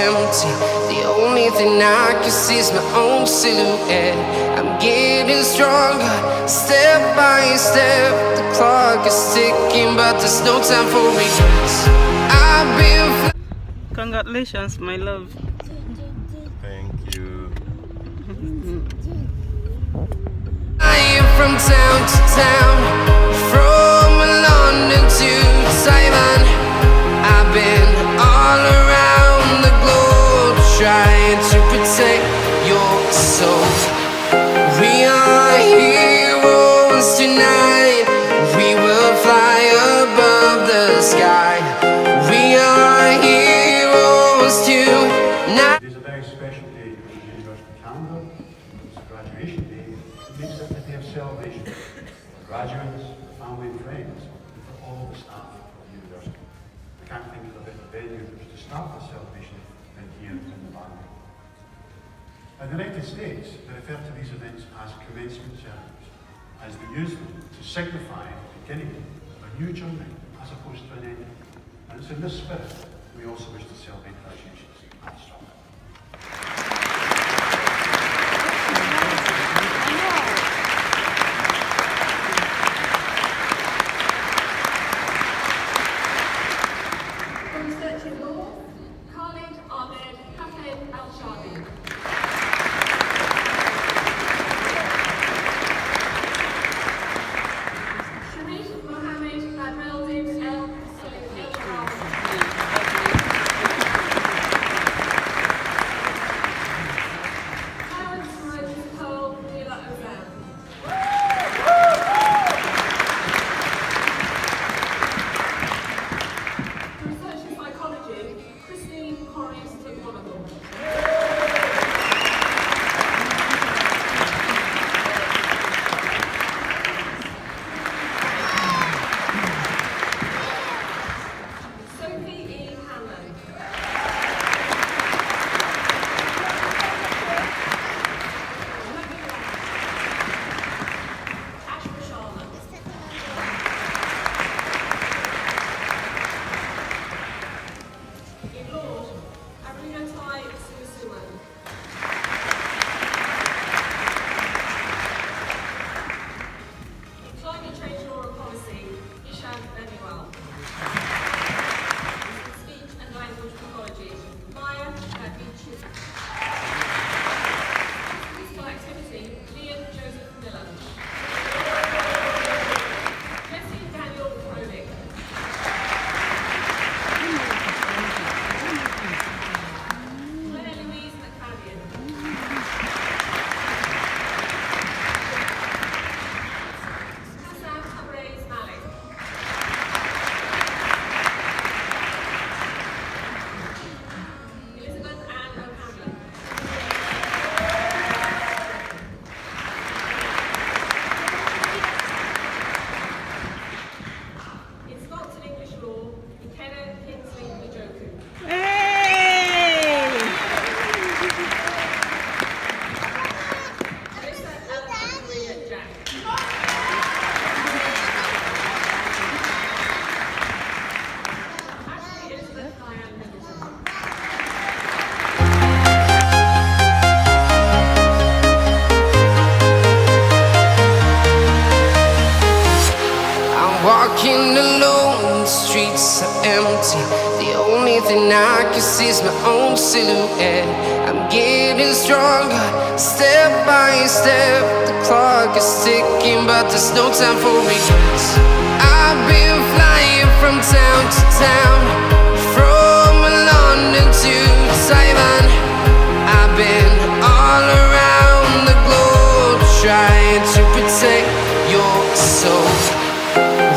empty. The only thing I can see is my own silhouette. I'm getting stronger, step by step. The clock is ticking, but there's no time for regrets. I've been Congratulations, my love. Thank you. flying from town to town, from London to Taiwan. I've been all around the globe trying to protect your soul. We are heroes tonight. We will fly above the sky. We are heroes tonight. It is a very special day in the university calendar. It's a graduation day. It makes it a day of celebration for graduates, family and friends, and for all the staff of the university. I can't think of a better venue to start this celebration than here in the Barr. In the United States, they refer to these events as commencement ceremonies, as they use them to signify the beginning of a new journey as opposed to an ending. And it's in this spirit we also wish to celebrate graduations at Strong. From Research in Law, Khalid Ahmed Hafez Al-Shadi. Sharif Mohammed Admeldin El-Salim. Clarence Rose Pearl Mila Ozan. From Research in Psychology, Christine Corries McGonagall. Sophie E. Hanlon. Ashra Sharma. In law, Aruna Tai Susuman. In climate change law and policy, Ishan Benuel. In speech and language pathology, Maya Advichu. Physical activity, Liam Joseph Miller. Jesse Daniel Rodick. Claire Louise McFadden. Hassan Abrez Malik. Elizabeth Ann O'Hanlon. In Scots and English law, Ikenna Kingsley Njoku. Hey! Alyssa Eleanor Maria Jack. Ashley Elizabeth Diane Middleton. I'm walking alone, the streets are empty. The only thing I can see is my own silhouette. I'm getting stronger, step by step. The clock is ticking, but there's no time for regrets. I've been flying from town to town, from London to Taiwan. I've been all around the globe trying to protect your soul.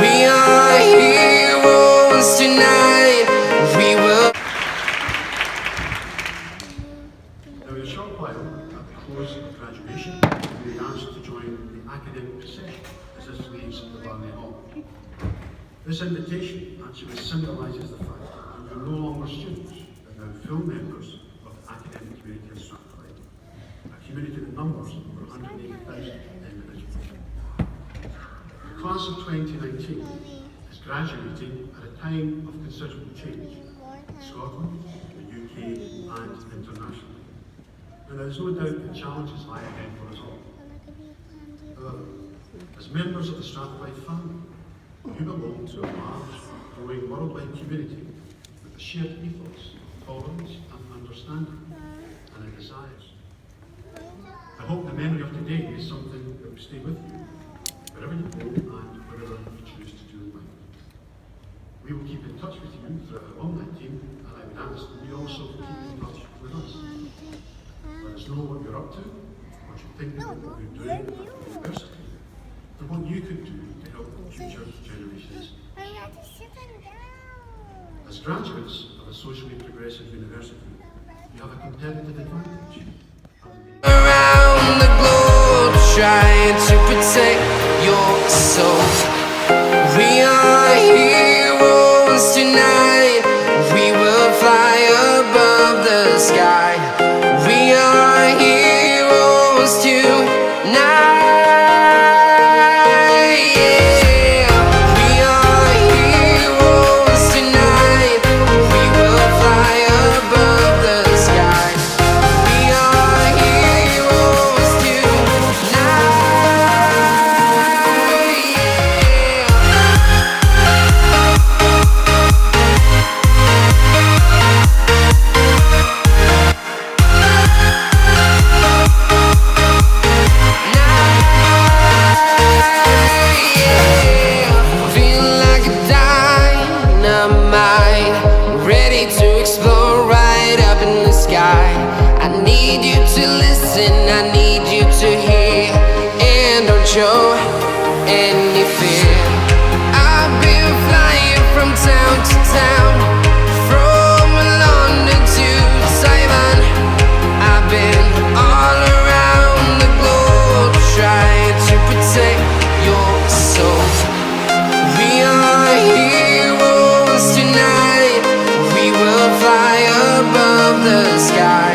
We are heroes tonight. We will. Now, in a short while, at the close of graduation, you'll be asked to join the academic procession as this leaves the Barney Hall. This invitation actually symbolises the fact that you're no longer students, but now full members of the academic community of Strathclyde, a community that numbers over 180,000 individuals. The class of 2019 is graduating at a time of considerable change in Scotland, the UK and internationally. And there is no doubt that challenges lie ahead for us all. However, as members of the Strathclyde family, you belong to a large, growing worldwide community with a shared ethos, tolerance and understanding, and a desires. I hope the memory of today is something that will stay with you, wherever you go and whatever you choose to do in life. We will keep in touch with you through our alumni team, and I would ask that you also keep in touch with us. Let us know what you're up to, what you think about what you're doing at the university, and what you could do to help future generations. As graduates of a socially progressive university, you have a competitive advantage. Around the globe, trying to protect your soul. We are heroes tonight. We will fly above the sky. We are heroes tonight. I need you to hear and don't show any fear. I've been flying from town to town, from London to Taiwan. I've been all around the globe trying to protect your soul. We are heroes tonight. We will fly above the sky.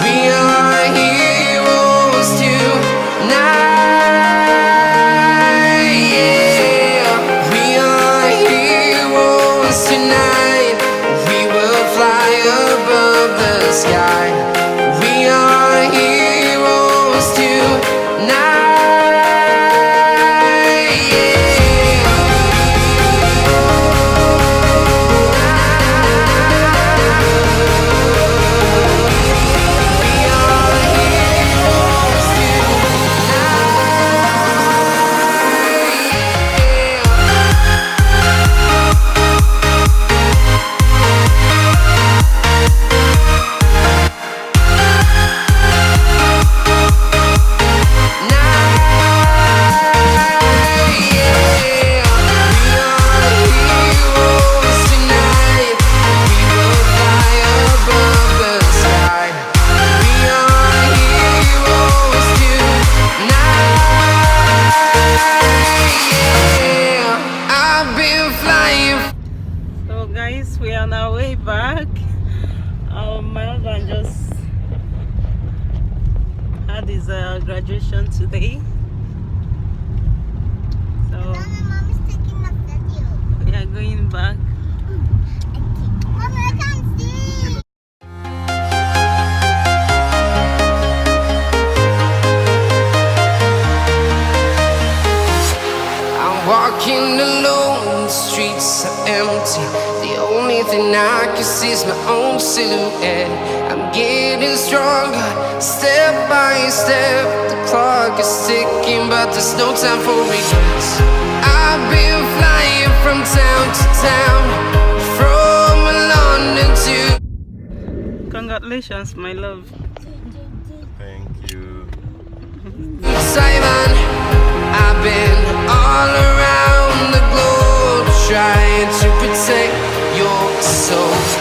We are heroes tonight. Yeah. We are heroes tonight. We will fly above the sky. We are heroes tonight. We are on our way back. My husband just had his graduation today, so Mom is taking a video. we are going back. Mom, I can't see. I'm walking alone, the streets are empty. The only thing I can see is my own silhouette. I'm getting stronger, step by step. The clock is ticking, but there's no time for regrets. I've been flying from town to town, from London to Congratulations, my love. Thank you. Taiwan. I've been all around the globe trying to protect your soul.